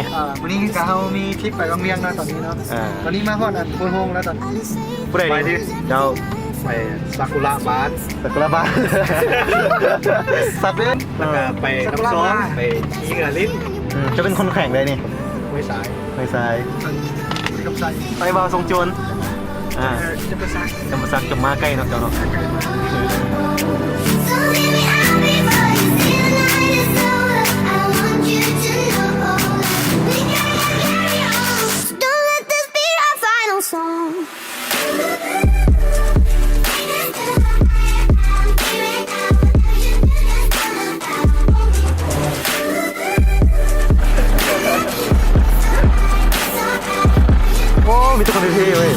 นี่วันนี้กเขามีทริปไปบางเวียงนะตอนนี้เนาะตอนนี้มาฮอดอันโพนโฮงแล้วตอน ผู้ใดดิเจ้าไปซากุระบาน ตะกระบาสัตว์เล่น แล้วก็ไปน้ำซ้อมไปชี้กับลิ้น จะเป็นคนแข่งเลยนี่ ไม่สาย ไม่ใช่ กับใจ ไปบาวทรงโจรจะไปซัก จะมาซักจะมาใกล้เนาะเจ้าเนาะ โอ้มีทุกคนเท่ๆเว้ย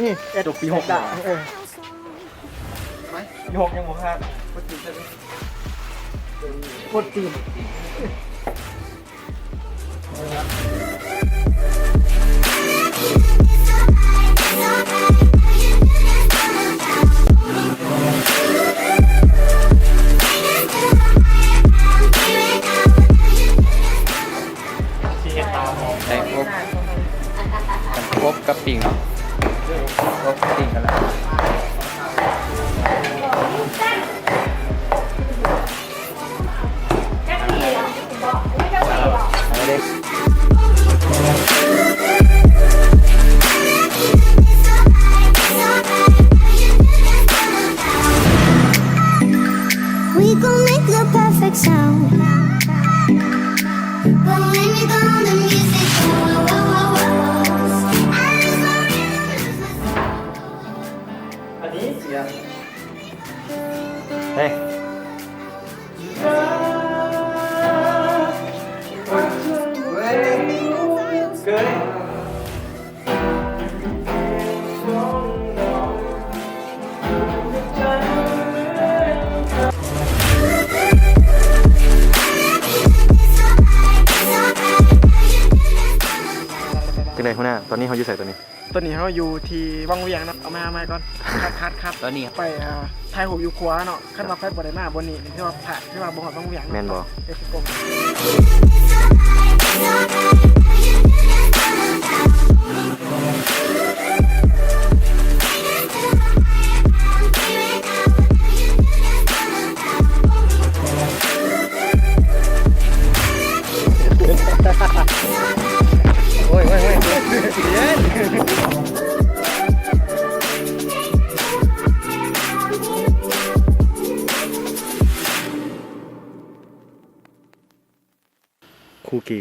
นี่จบปี6ได้ปี6ยังบ่พลาด โคตรจีนแต่งครบกับปิ่งครบปิ่งกันแล้วWe gon' make the perfect sound. But when you go, the music goes. Hey. Cái này hôm nay, tao đi họ dưới sài tao đi. ตอนนี้เขาอยู่ที่วังเวียงเนาะเอามาก่อนคัดตอนนี้ ไปไทยหูอยู่ขวาเนาะขั้นมาไฟบอได้มาบนนี้ที่ว่าผ่าที่ว่าบ่หอดวังเวียง แม่นบ่ เอฟโกง โอ้ยคู่กี